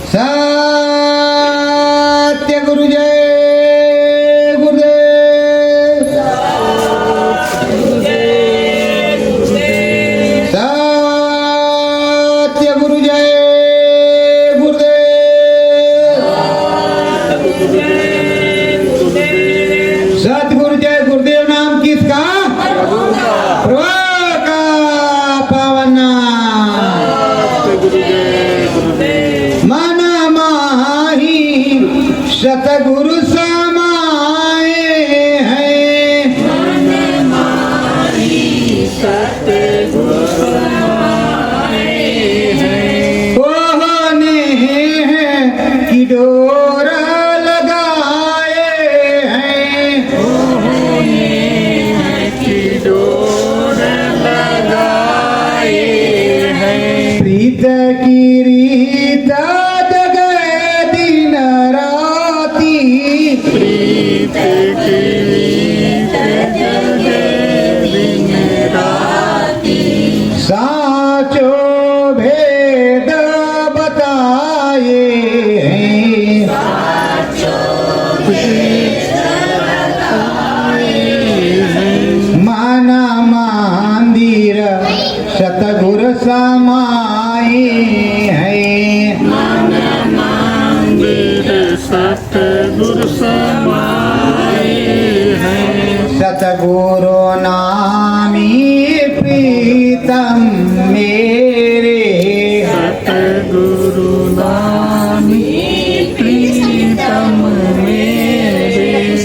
सत्य गुरु जय गुरुदेव। सत्य गुरु जय गुरुदेव। सतगुरु जय गुरुदेव नाम किसका? प्रभु का पावन मन माही सतगुरु समाए हैं। कोहने हैं कि डोर लगाए हैं। प्रीत की रीत जगे दिन राती। साचो भेद बताए हैं। माना मंदिर सतगुरु समाए हैं। सतगुरु नामी प्रीतम मेरे।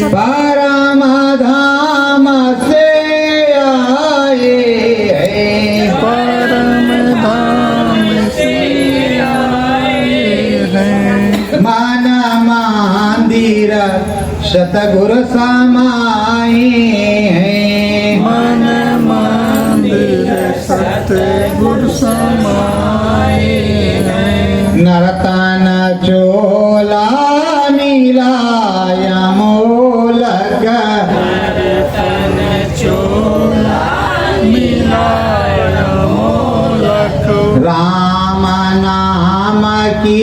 परम धाम से आए हैं। मन मंदिर सतगुरु समाए हैं। नरतन चोला मिलाय मोलक। राम नाम की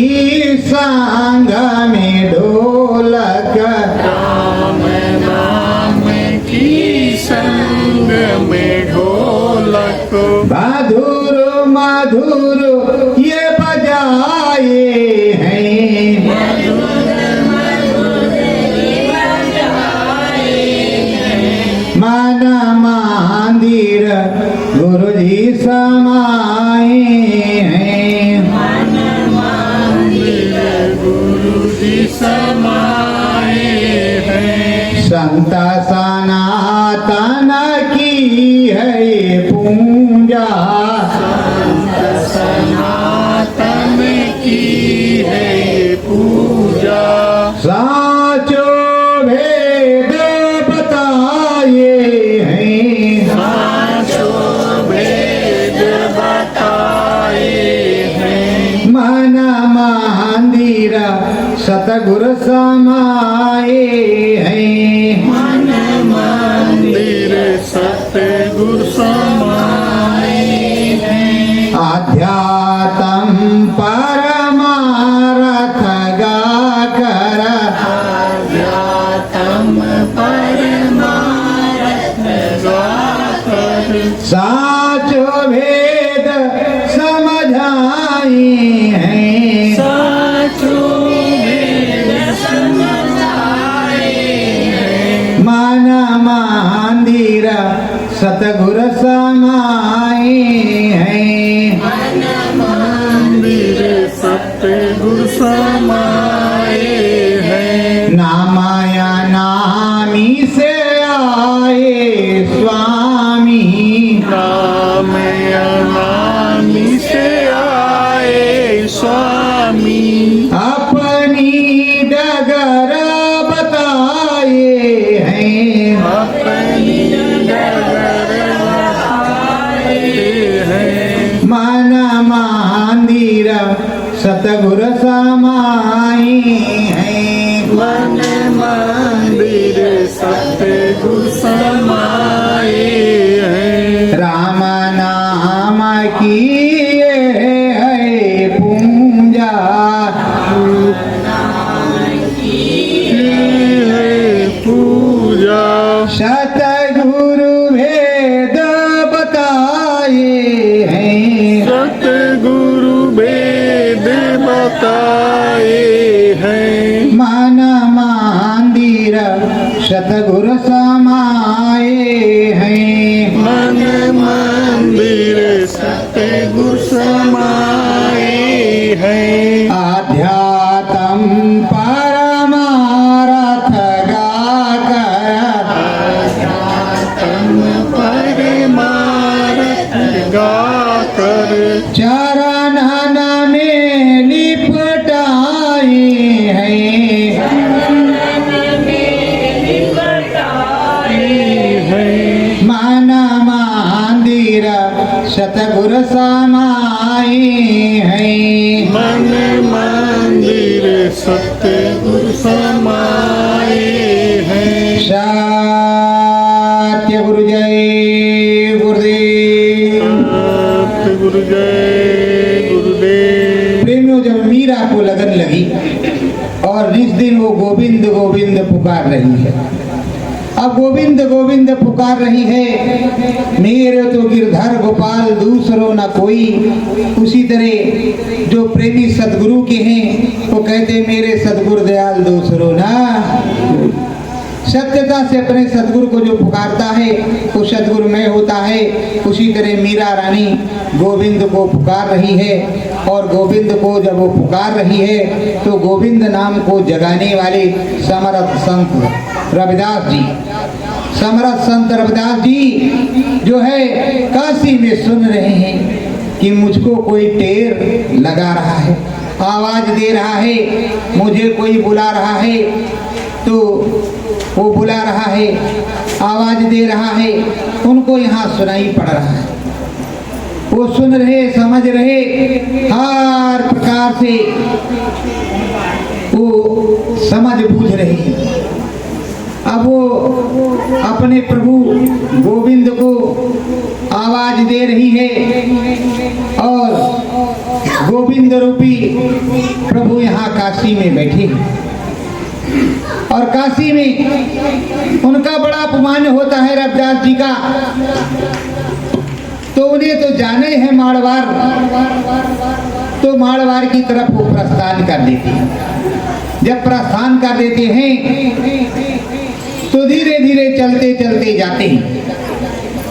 संग में ढोलक। मधुर मधुर ये बजाए हैं। मन मंदिर गुरु जी समाए हैं। संत सनातन की है पूजा। साचो भेद बताए हैं। मन मंदिर सतगुरु समाए हैं। आध्यात्म परमार्थ गा कर। साचो भेद समझाए हैं। मन मंदिर सतगुरु समाए हैं। नामाया नामी से आए स्वामी। अपनी डगर बताए हैं। मन मंदिर सतगुरु समाए हैं। राम नाम की है पूजा। बताए हैं। मन मंदिर सतगुरु समाये हैं। मन मंदिर सतगुरु समाए हैं। आध्यात्म परमारथ गाकर परमारथ गाकर चरणन में लिपटाए हैं। मन मंदिर सतगुरु समाये हैं। मन मंदिर सतगुरु समाए हैं। सत्य गुरु जय गुरुदेव। गुरु जय गुरुदेव। प्रेमियों, जब मीरा को लगन लगी और जिस दिन वो गोविंद गोविंद पुकार रही है, अब गोविंद गोविंद पुकार रही है, मेरे तो गिरधर गोपाल दूसरो न कोई। उसी तरह जो प्रेमी सदगुरु के हैं वो कहते मेरे सदगुरु दयाल दूसरो ना। सत्यता से अपने सदगुरु को जो पुकारता है वो सदगुरुमय होता है। उसी तरह मीरा रानी गोविंद को पुकार रही है, और गोविंद को जब वो पुकार रही है तो गोविंद नाम को जगाने वाले समर्थ संत रविदास जी, समर्थ संत रविदास जी जो है काशी में सुन रहे हैं कि मुझको कोई टेर लगा रहा है, आवाज दे रहा है, मुझे कोई बुला रहा है। तो वो बुला रहा है, आवाज दे रहा है, उनको यहाँ सुनाई पड़ रहा है। वो सुन रहे, समझ रहे, हर प्रकार से वो समझ बूझ रहे हैं। अब वो अपने प्रभु गोविंद को आवाज दे रही है, और गोविंद रूपी प्रभु यहाँ काशी में बैठे हैं। और काशी में उनका बड़ा अपमान होता है रविदास जी का। तो उन्हें तो जाने हैं माड़वार, तो माड़वार की तरफ वो प्रस्थान कर देते हैं। जब प्रस्थान कर देते हैं तो धीरे धीरे चलते चलते जाते हैं।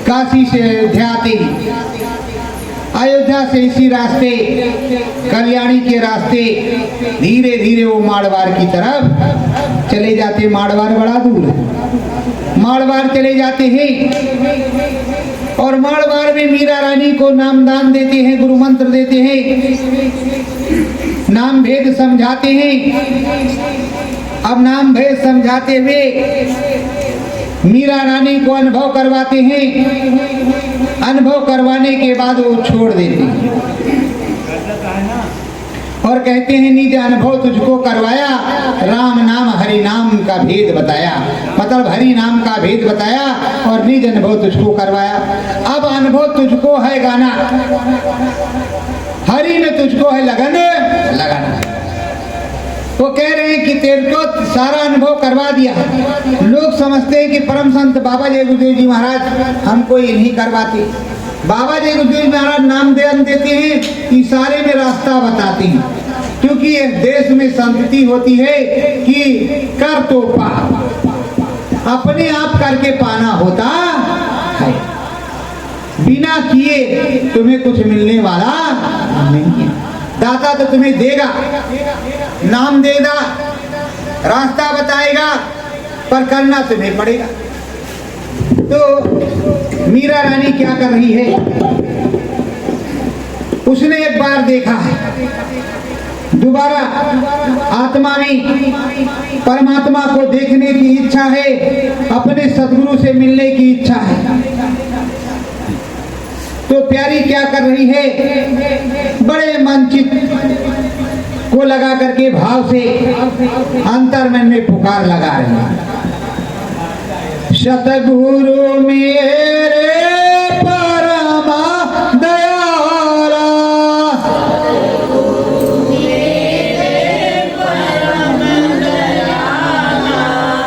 काशी से अयोध्या आते हैं, अयोध्या से इसी रास्ते कल्याणी के रास्ते धीरे धीरे वो माड़वार की तरफ चले जाते। माड़वार बड़ा दूर है, माड़वार चले जाते हैं, और माड़वार में मीरा रानी को नामदान देते हैं, गुरु मंत्र देते हैं, नाम भेद समझाते हैं। अब नाम भेद समझाते हुए मीरा रानी को अनुभव करवाते हैं। अनुभव करवाने के बाद वो छोड़ देते हैं और कहते हैं निज अनुभव तुझको करवाया, राम नाम हरि नाम का भेद बताया। मतलब हरि नाम का भेद बताया और निज अनुभव तुझको करवाया। अब अनुभव तुझको है गाना, हरि में तुझको है लगन लगाना। वो कह रहे हैं कि तेरे को सारा अनुभव करवा दिया। लोग समझते हैं कि परम संत बाबा जय गुरुदेव जी महाराज हमको ये नहीं करवाते। बाबा जय गुरुदेव जी महाराज नाम देते हैं, इशारे में रास्ता बताते हैं, क्योंकि इस देश में संस्कृति होती है कि कर तो पा, अपने आप करके पाना होता है, बिना किए तुम्हें कुछ मिलने वाला नहीं है। दाता तो तुम्हें देगा, नाम देगा, रास्ता बताएगा, पर करना तुम्हें पड़ेगा। तो मीरा रानी क्या कर रही है, उसने एक बार देखा है, दोबारा आत्मा में परमात्मा को देखने की इच्छा है, अपने सदगुरु से मिलने की इच्छा है। तो प्यारी क्या कर रही है, बड़े मनचित को लगा करके भाव से अंतर्मन में पुकार लगा रही है, सतगुरु मेरे परमा दयाला,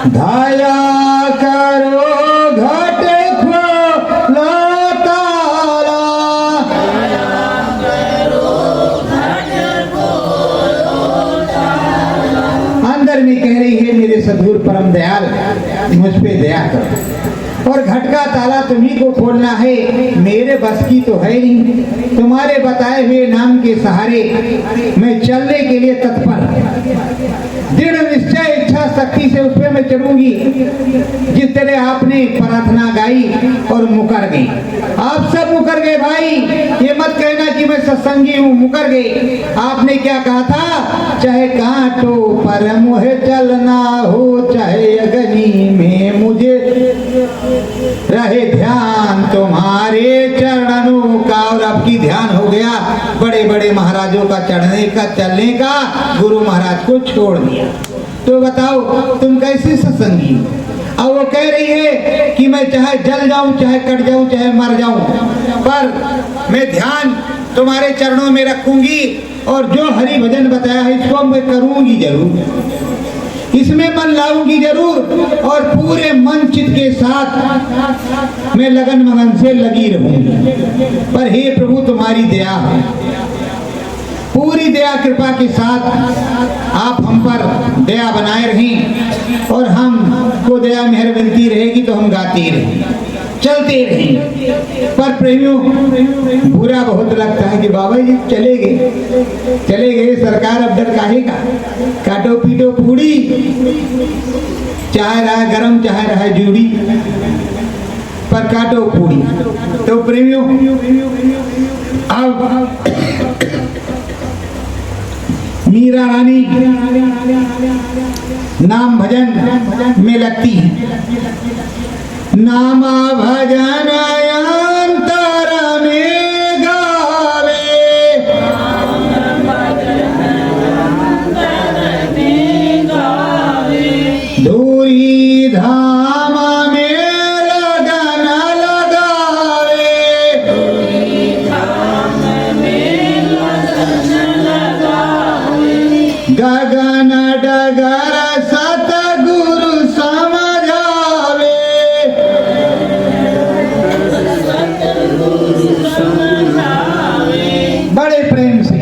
दया करो घट खोलो ताला, सद्गुरु परम दयाल मुझ पे दया करो और घट का ताला तुम्ही को खोलना है, मेरे बस की तो है नहीं। तुम्हारे बताए हुए नाम के सहारे मैं चलने के लिए तत्पर, दृढ़ निश्चय इच्छा शक्ति से उस पे मैं चलूंगी जिस तरह आपने प्रार्थना गाई और मुकर गई। आप सब मुकर गए भाई, ये मत कहना कि मैं सत्संगी हूँ, मुकर गए। आपने क्या कहा था, चाहे कांटों पर मुझे चलना हो, चाहे अग्नि में मुझे रहे ध्यान तुम्हारे चरणों का। और आपकी ध्यान हो गया बड़े बड़े महाराजों का चढ़ने का, चलने का, गुरु महाराज को छोड़ दिया। तो बताओ तुम कैसे सत्संगी? अब वो कह रही है कि मैं चाहे जल जाऊं, चाहे कट जाऊं, चाहे मर जाऊं, पर मैं ध्यान तुम्हारे चरणों में रखूंगी और जो हरि भजन बताया है इसको मैं करूंगी जरूर, इसमें मन लाऊंगी जरूर और पूरे मन चित के साथ मैं लगन मगन से लगी रहूंगी। पर हे प्रभु तुम्हारी दया है, पूरी दया कृपा के साथ आप हम पर दया बनाए रहें और हम को दया मेहर मिलती रहेगी तो हम गाते रहें, चलते रहें। पर प्रेमियों बुरा बहुत लगता है कि बाबा जी चले गए सरकार, अब डर काहे का, काटो पीटो पूड़ी, चाहे रहा गरम चाहे रहा जूड़ी, पर काटो पूड़ी। तो प्रेमियों अब मीरा रानी नाम भजन में लगती है। नाम भजन अंतर में गावे, दूरी धाम में लगन लगावे, गगन डगर सतगुरु समझावे, बड़े प्रेम से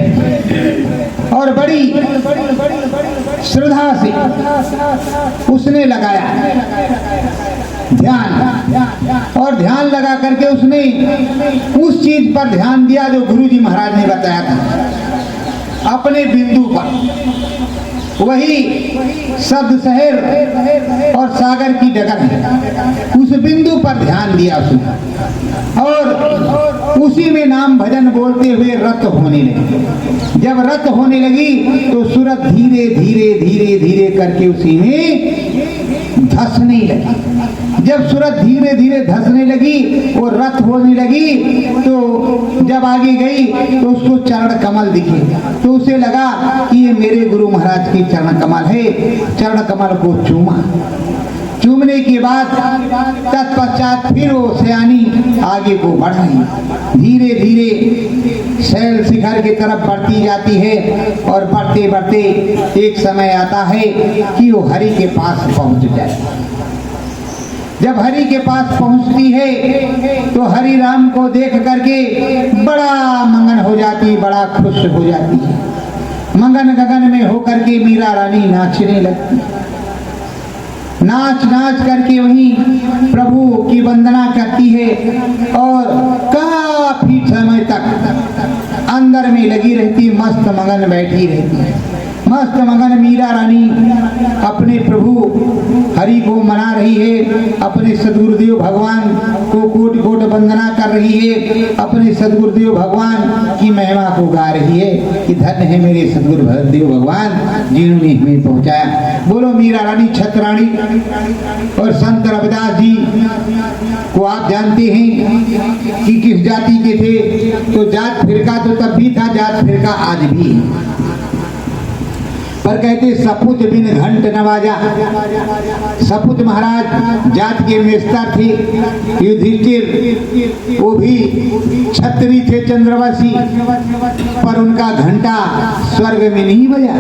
और बड़ी श्रद्धा से उसने लगाया ध्यान, और ध्यान लगा करके उसने उस चीज पर ध्यान दिया जो गुरु जी महाराज ने बताया था, अपने बिंदु पर। वही शब्द शहर और सागर की डगर है, उस बिंदु पर ध्यान दिया उसने और उसी में नाम भजन बोलते हुए रत होने लगी। जब रत होने लगी तो सूरत धीरे धीरे धीरे धीरे करके उसी में धंसने लगी। जब सूरत धीरे धीरे धंसने लगी और रत होने लगी तो जब आगे गई तो उसको चरण कमल दिखे, तो उसे लगा कि ये मेरे गुरु महाराज की चरण कमल है। चरण कमल को चूमा, चूमने के बाद तत्पश्चात फिर वो सयानी आगे को बढ़ रही, धीरे धीरे शैल शिखर की तरफ बढ़ती जाती है और बढ़ते बढ़ते एक समय आता है कि वो हरि के पास पहुंच जाए। जब हरि के पास पहुंचती है तो हरि राम को देख करके बड़ा मगन हो जाती, बड़ा खुश हो जाती है। मगन गगन में होकर के मीरा रानी नाचने लगती, नाच नाच करके वहीं प्रभु की वंदना करती है और काफी समय तक अंदर में लगी रहती, मस्त मगन बैठी रहती है। मस्त मगन मीरा रानी अपने प्रभु हरि को मना रही है, अपने सद्गुरुदेव भगवान को कोटि कोटि वंदना कर रही है, अपने सद्गुरुदेव भगवान की महिमा को गा रही है कि धन्य है मेरे सद्गुरुदेव भगवान जिन्होंने हमें पहुंचाया। बोलो मीरा रानी छत्राणी। और संत रविदास जी को आप जानते हैं कि किस जाति के थे, तो जात फिरका तो तब भी था, जात फिरका आज भी है, पर कहते सपूत बिन घंट नवाजा। सपूत महाराज जात के मेस्ता थे, युधिष्ठिर वो भी छत्री थे, चंद्रवंशी, पर उनका घंटा स्वर्ग में नहीं बजा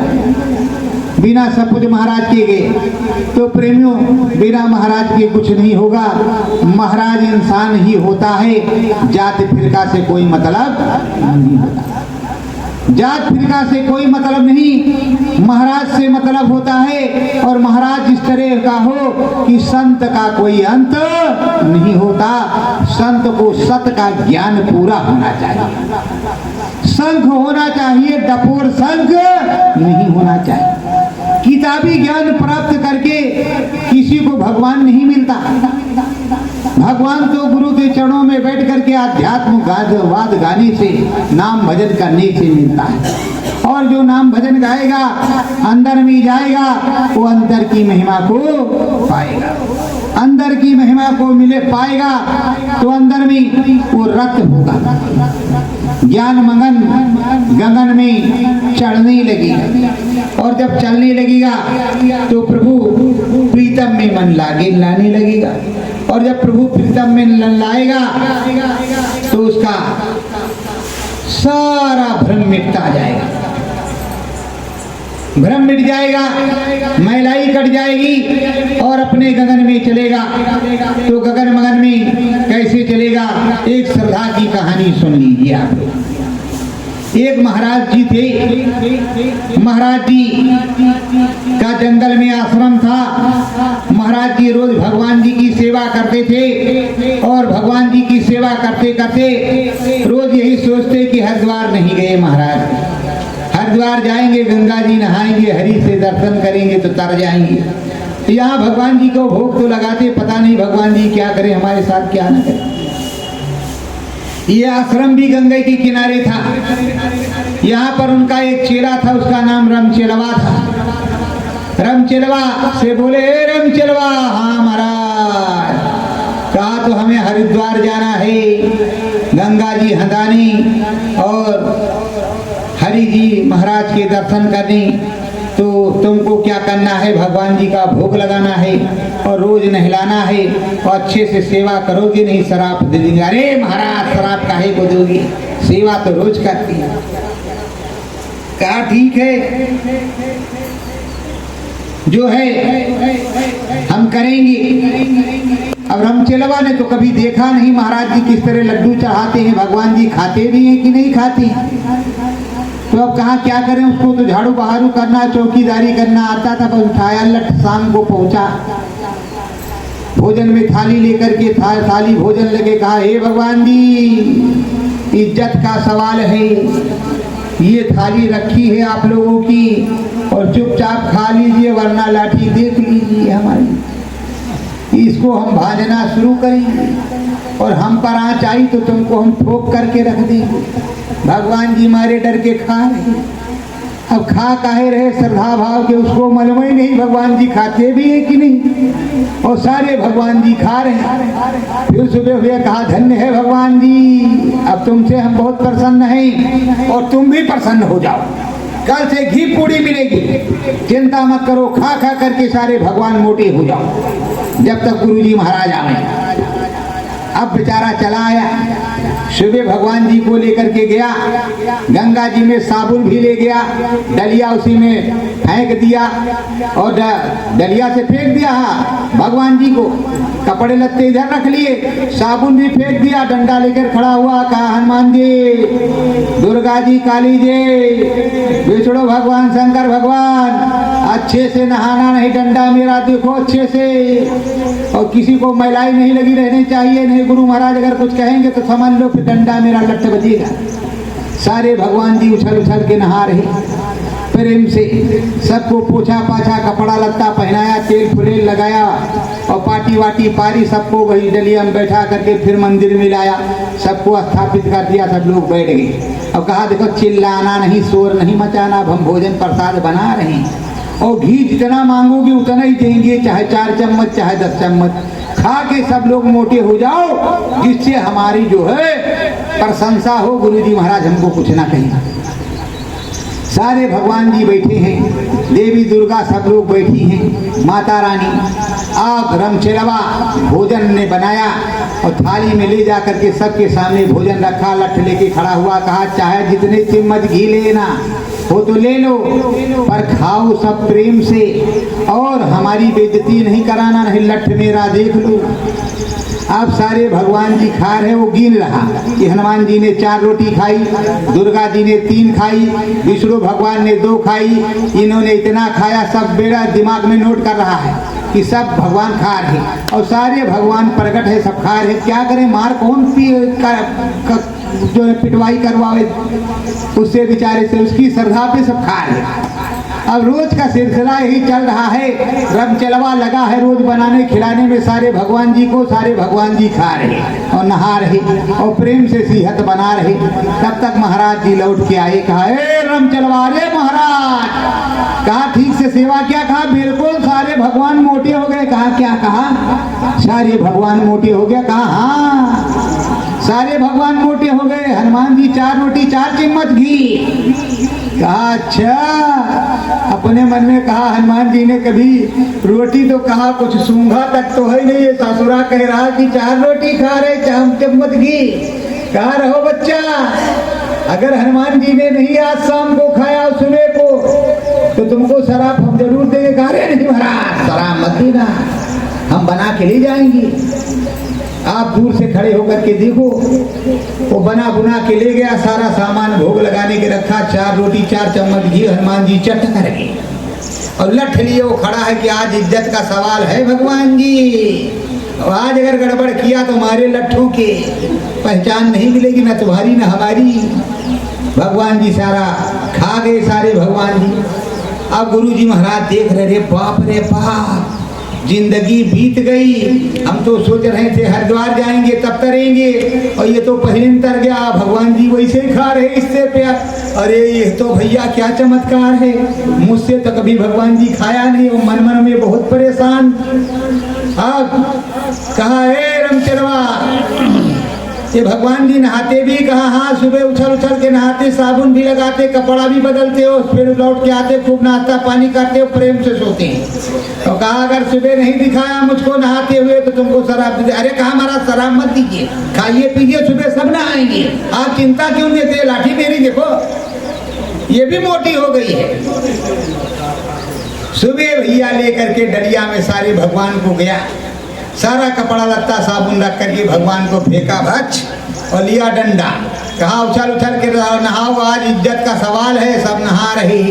बिना सपूत महाराज के गए। तो प्रेमियों बिना महाराज के कुछ नहीं होगा, महाराज इंसान ही होता है, जात फिरका से कोई मतलब नहीं होता, जात फिरका से कोई मतलब नहीं। महाराज से मतलब होता है, और महाराज इस तरह का हो कि संत का कोई अंत नहीं होता। संत को सत का ज्ञान पूरा होना चाहिए, शंख होना चाहिए, डपोर शंख नहीं होना चाहिए। किताबी ज्ञान प्राप्त करके किसी को भगवान नहीं मिलता। भगवान तो गुरु के चरणों में बैठ करके अध्यात्म वाद गाने से, नाम भजन करने से मिलता है। और जो नाम भजन गाएगा, अंदर में जाएगा, वो अंदर की महिमा को पाएगा। अंदर की महिमा को मिले पाएगा तो अंदर में वो रक्त होगा, ज्ञान मगन गगन में चढ़ने लगेगा। और जब चलने लगेगा तो प्रभु प्रीतम में मन लाने लगेगा। और जब प्रभु प्रीतम में लाएगा तो उसका सारा भ्रम मिटता जाएगा, भ्रम मिट जाएगा, मैलाई कट जाएगी और अपने गगन में चलेगा। तो गगन मगन में कैसे चलेगा? एक श्रद्धा की कहानी सुन लीजिए आप लोग। एक महाराज जी थे। महाराज जी का जंगल में आश्रम था। महाराज जी रोज भगवान जी की सेवा करते थे और भगवान जी की सेवा करते करते रोज यही सोचते कि हरिद्वार नहीं गए महाराज। हरिद्वार जाएंगे, गंगा जी नहाएंगे, हरि से दर्शन करेंगे तो तर जाएंगे। यहाँ भगवान जी को भोग तो लगाते, पता नहीं भगवान जी क्या करें हमारे साथ, क्या न करें। ये आश्रम भी गंगा के किनारे था। यहाँ पर उनका एक चेला था, उसका नाम रमचेलवा था। रमचेलवा से बोले, ए रमचेलवा, हाँ महाराज, कहा तो हमें हरिद्वार जाना है, गंगा जी हंदानी और हरि जी महाराज के दर्शन करने। तो तुमको क्या करना है? भगवान जी का भोग लगाना है और रोज नहलाना है और अच्छे से सेवा करोगे, नहीं शराब दे देंगे। अरे महाराज, शराब काहे को दोगे, सेवा तो रोज करती है। कहा ठीक है, जो है हम करेंगे। अब रमचेलवा ने तो कभी देखा नहीं महाराज जी किस तरह लड्डू चढ़ाते हैं, भगवान जी खाते भी हैं कि नहीं खाते हैं। तो अब कहा क्या करें, उसको तो झाड़ू बहारू करना, चौकीदारी करना आता था, बस उठाया लट, शाम को पहुंचा। भोजन में थाली लेकर के थाली भोजन लगे, कहा हे भगवान जी, इज्जत का सवाल है, ये थाली रखी है आप लोगों की और चुपचाप खा लीजिए, वरना लाठी देख लीजिए हमारी, इसको हम भाजना शुरू करेंगे और हम पर आँच आई तो तुमको हम ठोक करके रख देंगे। भगवान जी मारे डर के खा रहे। अब खा काहे रहे, श्रद्धा भाव के, उसको मालूम ही नहीं भगवान जी खाते भी है कि नहीं, और सारे भगवान जी खा रहे हैं। फिर सुबह हुए, कहा धन्य है भगवान जी, अब तुमसे हम बहुत प्रसन्न हैं और तुम भी प्रसन्न हो जाओ, कल से घी पूड़ी मिलेगी, चिंता मत करो, खा खा करके सारे भगवान मोटे हो जाओ जब तक गुरु जी महाराज आए। अब बेचारा चला आया, सुबह भगवान जी को लेकर के गया, गंगा जी में साबुन भी ले गया, डलिया उसी में फेंक दिया और डलिया से फेंक दिया भगवान जी को, कपड़े लत्ते इधर रख लिए, साबुन भी फेंक दिया, डंडा लेकर खड़ा हुआ, कहा हनुमान जी, दुर्गा जी, काली जी, बिछड़ो भगवान शंकर भगवान, अच्छे से नहाना नहीं, डंडा मेरा देखो अच्छे से, और किसी को मैलाई नहीं लगी रहनी चाहिए, नहीं गुरु महाराज अगर कुछ कहेंगे तो समझ लो फिर डंडा मेरा लट बजेगा। सारे भगवान जी उछल उछल के नहा रहे, प्रेम से सबको पोछा पाछा, कपड़ा लत्ता पहनाया, तेल फुलेल लगाया और पाटी वाटी पारी, सबको वही डलिया में बैठा करके फिर मंदिर में लाया, सबको स्थापित कर दिया, सब लोग बैठ गए। अब कहा देखो, चिल्लाना नहीं, शोर नहीं मचाना, अब हम भोजन प्रसाद बना रहे हैं और घी जितना मांगोगे उतना ही देंगे, चाहे 4 चम्मच चाहे 10 चम्मच, खा के सब लोग मोटे हो जाओ, जिससे हमारी जो है प्रशंसा हो, गुरु जी महाराज हमको कुछ ना कहें। सारे भगवान जी बैठे हैं, देवी दुर्गा सब लोग बैठी हैं, माता रानी। आप रमचेलवा भोजन ने बनाया और थाली में ले जा करके सबके सामने भोजन रखा, लठ लेके खड़ा हुआ, कहा चाहे जितने चम्मच घी लेना, हो तो ले लो, पर खाओ सब प्रेम से, और हमारी बेइज्जती नहीं कराना, नहीं लठ मेरा देख लो। अब सारे भगवान जी खा रहे, वो गिन रहा कि हनुमान जी ने 4 रोटी खाई, दुर्गा जी ने 3 खाई, विष्णु भगवान ने 2 खाई, इन्होंने इतना खाया। सब बेड़ा दिमाग में नोट कर रहा है कि सब भगवान खा रहे, और सारे भगवान प्रकट है, सब खा रहे। क्या करें, मार कौन जो है पिटवाई करवावे, उससे बेचारे से उसकी श्रद्धा पे सब खा रहे। अब रोज का सिलसिला यही चल रहा है, रब चलवा लगा है रोज बनाने खिलाने में सारे भगवान जी को। सारे भगवान जी खा रहे और नहा रहे और प्रेम से सिहत बना रहे। तब तक महाराज जी लौट के आए, कहा ए रम चलवा रे महाराज, कहा ठीक से सेवा क्या? कहा बिल्कुल सारे भगवान मोटे हो गए। कहा क्या? कहा सारे भगवान मोटे हो गए। कहा हाँ सारे भगवान मोटे हो गए। हनुमान जी 4 रोटी 4 चम्मच घी। कहा अच्छा। अपने मन में कहा हनुमान जी ने कभी रोटी तो कहा कुछ सूंघा तक तो है नहीं, ससुरा कह रहा कि 4 रोटी खा रहे 4 चम्मच घी। कहा रहो बच्चा, अगर हनुमान जी ने नहीं आज शाम को खाया सुबह को तो तुमको शराब हम जरूर देंगे। कहा रे नहीं महाराज शराब मत देना, हम बना के ले जाएंगे। आप दूर से खड़े होकर के देखो, वो बना बुना के ले गया, सारा सामान भोग लगाने के रखा। 4 रोटी 4 चम्मच घी हनुमान जी चट कर गए और लठ लिए वो खड़ा है कि आज इज्जत का सवाल है भगवान जी, और आज अगर गड़बड़ किया तो हमारे लट्ठों के पहचान नहीं मिलेगी, न तुम्हारी न हमारी। भगवान जी सारा खा गए सारे भगवान जी। अब गुरु जी महाराज देख रहे, बाप रे बाप, जिंदगी बीत गई। हम तो सोच रहे थे हरिद्वार जाएंगे तब तरेंगे, और ये तो पहले तर गया। भगवान जी वैसे ही खा रहे इससे प्यार। अरे ये तो भैया क्या चमत्कार है, मुझसे तो कभी भगवान जी खाया नहीं। वो मन मन में बहुत परेशान। अब कहा ए रमचरवा, ये भगवान जी नहाते भी? कहा हाँ सुबह उछल उछल के नहाते, साबुन भी लगाते, कपड़ा भी बदलते हो, फिर लौट के आते, खूब नाश्ता पानी करते हो, प्रेम से सोते हैं। तो कहा अगर सुबह नहीं दिखाया मुझको नहाते हुए तो तुमको शराब दीजिए। अरे कहा महाराज शराब मत दीजिए, खाइए पीजिए, सुबह सब नहाएंगे, आप चिंता क्यों देते? लाठी मेरी देखो ये भी मोटी हो गई है। सुबह भैया लेकर के डलिया में सारे भगवान को गया, सारा कपड़ा लत्ता साबुन रख करके भगवान को फेंका भच, और लिया डंडा। कहा उछल उछल के नहाओ, आज इज्जत का सवाल है। सब नहा रहे,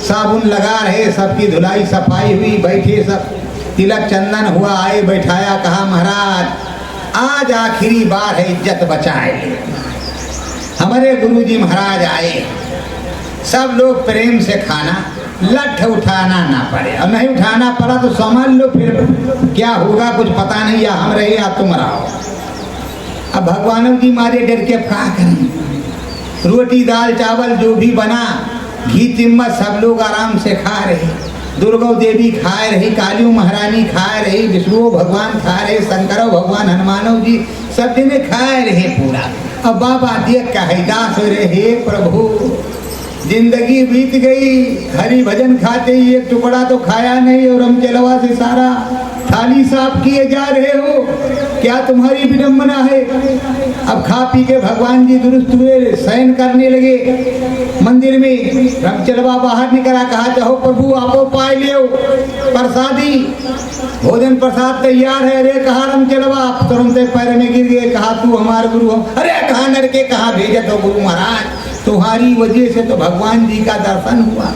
साबुन लगा रहे, सबकी धुलाई सफाई हुई, बैठे सब, तिलक चंदन हुआ, आए बैठाया। कहा महाराज आज आखिरी बार है, इज्जत बचाए। हमारे गुरु जी महाराज आए, सब लोग प्रेम से खाना, लठ उठाना ना पड़े, और नहीं उठाना पड़ा तो समझ लो फिर क्या होगा कुछ पता नहीं, या हम रहे या तुम रहो। अब भगवान जी मारे डर के क्या करें? रोटी दाल चावल जो भी बना, घी चिम्मच, सब लोग आराम से खा रहे। दुर्गा देवी खा रही, काली महारानी खा रही, विष्णु भगवान खा रहे, शंकर भगवान, हनुमानव जी सब जने खा रहे पूरा। अब बाबा देख का हैदास हो रहे, हे प्रभु जिंदगी बीत गई, हरि भजन खाते ही एक टुकड़ा तो खाया नहीं, और हम जलवा से सारा थाली साफ किए जा रहे हो, क्या तुम्हारी विडम्बना है? अब खा पी के भगवान जी दुरुस्त हुए, शयन करने लगे मंदिर में। रमचलवा बाहर निकला, कहा चाहो प्रभु आपो पाए लियो प्रसादी, भोजन प्रसाद तैयार है। अरे कहा रमचलवा, तुरंत पैर में गिर गए। कहा तू हमारे गुरु हो? अरे कहा नर के, कहा भेजत हो गुरु महाराज, तुम्हारी वजह से तो भगवान जी का दर्शन हुआ,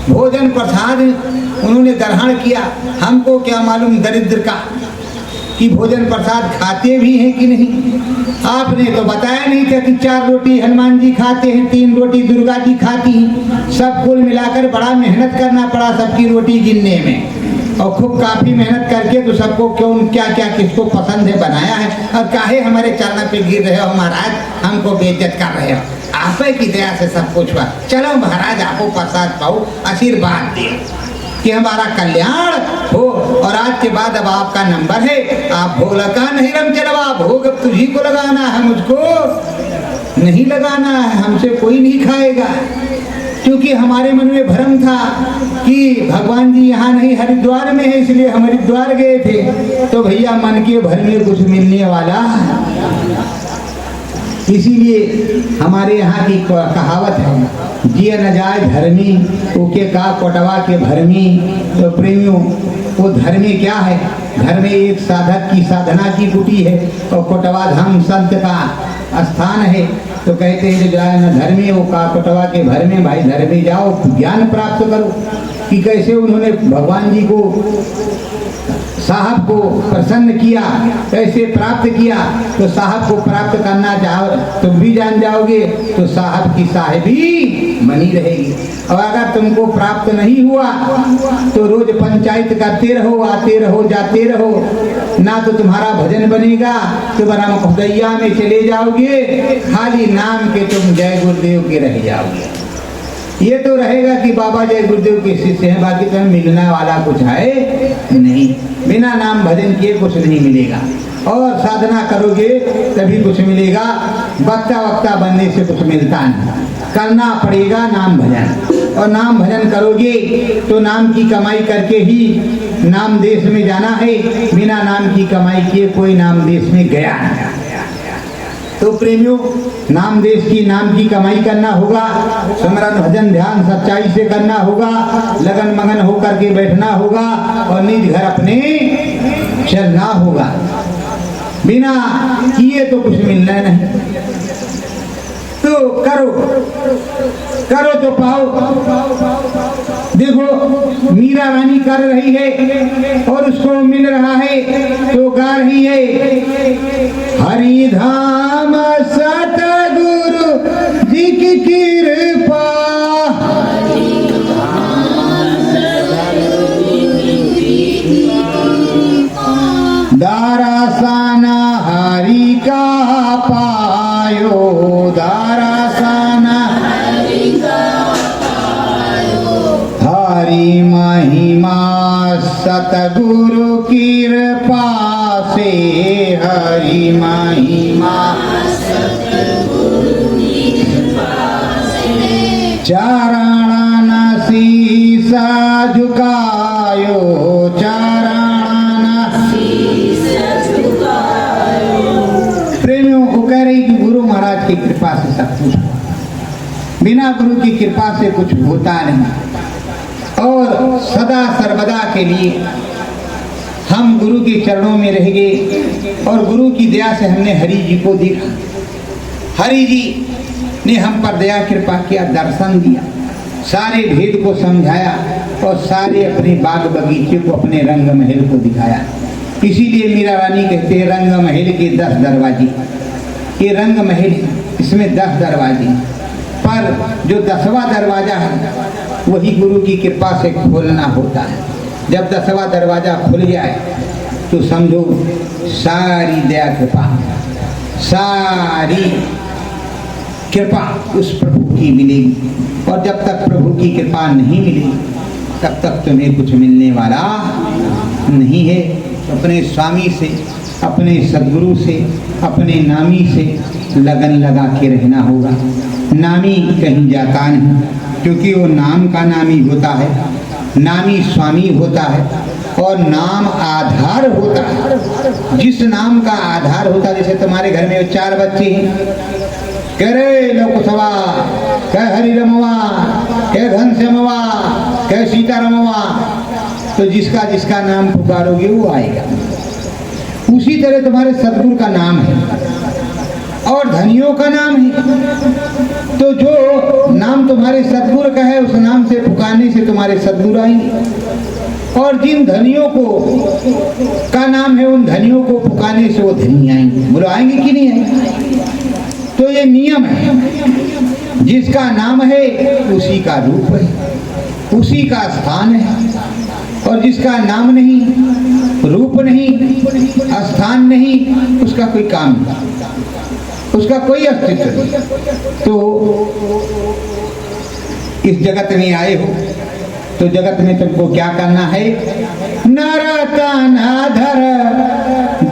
भोजन प्रसाद उन्होंने ग्रहण किया। हमको क्या मालूम दरिद्र का कि भोजन प्रसाद खाते भी हैं कि नहीं। आपने तो बताया नहीं था कि 4 रोटी हनुमान जी खाते हैं, 3 रोटी दुर्गा जी खाती हैं। सब कुल मिलाकर बड़ा मेहनत करना पड़ा सबकी रोटी गिनने में, और खूब काफी मेहनत करके तो सबको क्यों क्या क्या किसको पसंद है बनाया है। और काहे हमारे चरण पे गिर रहे हो महाराज, हमको बेइज्जत कर रहे हो? आप की दया से सब कुछ हुआ। चलो महाराज आपको प्रसाद पाओ, आशीर्वाद दे कि हमारा कल्याण हो, और आज के बाद अब आपका नंबर है, आप भोग लगा नहीं रमचलवा, भोग अब तुझी को लगाना है, मुझको नहीं लगाना है, हमसे कोई नहीं खाएगा। क्योंकि हमारे मन में भ्रम था कि भगवान जी यहाँ नहीं हरिद्वार में है, इसलिए हम हरिद्वार गए थे। तो भैया मन के भर में कुछ मिलने वाला इसीलिए हमारे यहाँ की कहावत है, जिया न जाए धर्मी ओके का कोटवा के भरमी। तो प्रेमियों, वो धर्मी क्या है? धर्मी एक साधक की साधना की कुटी है और कोटवा धाम संत का स्थान है। तो कहते हैं जो जाए न धर्मी वो का कोटवा के भर में, भाई धर्मी जाओ ज्ञान प्राप्त करो कि कैसे उन्होंने भगवान जी को साहब को प्रसन्न किया, कैसे प्राप्त किया। तो साहब को प्राप्त करना चाहो तुम भी जान जाओगे तो साहब की साहिबी बनी रहेगी। और अगर तुमको प्राप्त नहीं हुआ तो रोज पंचायत करते रहो, आते रहो, जाते रहो, ना तो तुम्हारा भजन बनेगा, तुम्हारा खुदैया में चले जाओगे, खाली नाम के तुम जय गुरुदेव के रह जाओगे। ये तो रहेगा कि बाबा जय गुरुदेव के शिष्य हैं, बाकी तुम्हें मिलने वाला कुछ है नहीं। बिना नाम भजन किए कुछ नहीं मिलेगा, और साधना करोगे तभी कुछ मिलेगा। वक्ता वक्ता बनने से कुछ मिलता नहीं, करना पड़ेगा नाम भजन। और नाम भजन करोगे तो नाम की कमाई करके ही नाम देश में जाना है। बिना नाम की कमाई किए कोई नाम देश में गया नहीं। तो प्रेमियों, नाम देश की नाम की कमाई करना होगा, सिमरन भजन ध्यान सच्चाई से करना होगा, लगन मगन होकर के बैठना होगा और निज घर अपने चलना होगा। बिना किए तो कुछ मिलना नहीं। तो करो करो तो पाओ। देखो मीरा रानी कर रही है और उसको मिल रहा है तो गा रही है, हरिधाम सतगुरु जी की कृपा, दारासाना हरि का पायो, दारासाना हरि महिमा सतगुरु कृपा से, हरि महिमा चरण शीसा झुकायो, चरण प्रेमियों को कह रही कि गुरु महाराज की कृपा से सब कुछ, बिना गुरु की कृपा से कुछ होता नहीं। और सदा सर्वदा के लिए हम गुरु के चरणों में रह गए और गुरु की दया से हमने हरि जी को देखा। हरि जी ने हम पर दया कृपा किया, दर्शन दिया, सारे भेद को समझाया और सारे अपने बाग बगीचे को, अपने रंग महल को दिखाया। इसीलिए मीरा रानी कहते हैं रंग महल के 10 दरवाजे। ये रंग महल इसमें 10 दरवाजे, पर जो 10वां दरवाजा है वही गुरु की कृपा से खोलना होता है। जब 10वां दरवाजा खुल जाए तो समझो सारी दया कृपा, सारी कृपा उस प्रभु की मिलेगी। और जब तक प्रभु की कृपा नहीं मिलेगी तब तक तुम्हें कुछ मिलने वाला नहीं है। अपने स्वामी से, अपने सद्गुरु से, अपने नामी से लगन लगा के रहना होगा। नामी कहीं जाता नहीं, क्योंकि वो नाम का नामी होता है, नामी स्वामी होता है और नाम आधार होता है। जिस नाम का आधार होता है, जैसे तुम्हारे घर में 4 बच्चे हैं, कह रे लोकसभा, कह हरि रमवा, कह घनश्यामवा, कह सीता रमवा, तो जिसका जिसका नाम पुकारोगे वो आएगा। उसी तरह तुम्हारे सद्गुरु का नाम है और धनियों का नाम है। तो जो नाम तुम्हारे सद्गुरु का है उस नाम से पुकारने से तुम्हारे सद्गुरु आएंगे, और जिन धनियों को का नाम है उन धनियों को पुकारने से वो धनी आएंगे। बोलो आएंगे कि नहीं आएंगे? तो ये नियम है, जिसका नाम है उसी का रूप है, उसी का स्थान है, और जिसका नाम नहीं, रूप नहीं, स्थान नहीं, उसका कोई काम नहीं, उसका कोई अस्तित्व नहीं। तो इस जगत में आए हो तो जगत में तुमको क्या करना है? नरतनाधर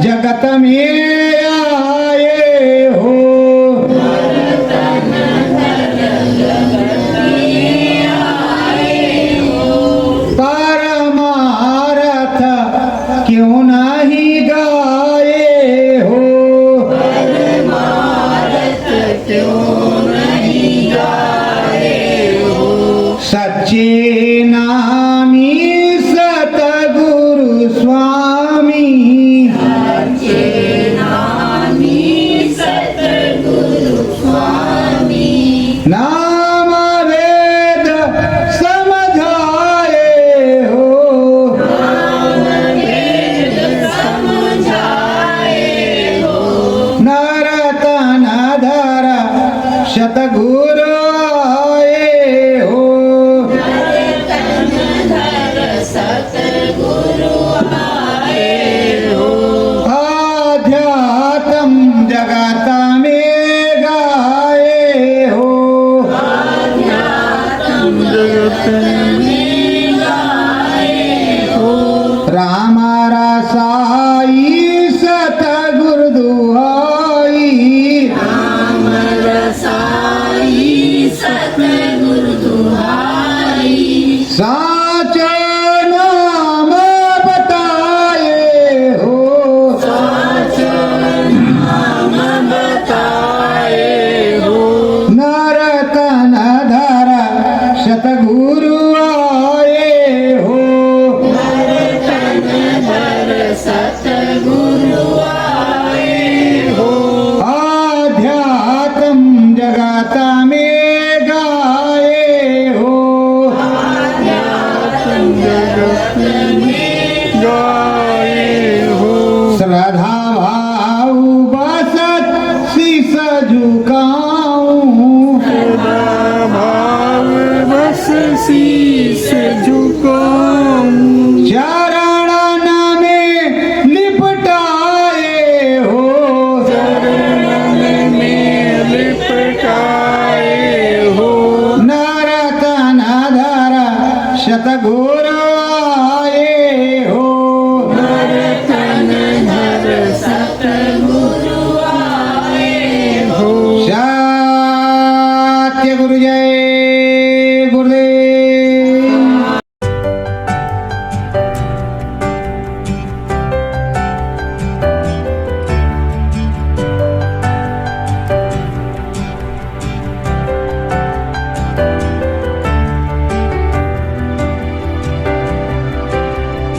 जगत में आए हो, परमार्थ क्यों नहीं गाए हो, परमार्थ नामी सतगुरु स्वामी नाम वेद समझाए हो नरतन धर शतगुरु आए हो आध्यात्म जगत में गाए हो राम रसाई सतगुरु दुहाई साचा नाम बताए हो नरतन धर शतगुरु आए हो आध्यात्म जगत में गाए हो श्रद्धा भाव बसत शीस झुकाऊं शीस झुकाऊं चरण में लिपटाए हो लिपटाए हो नरतन धर शतगुरु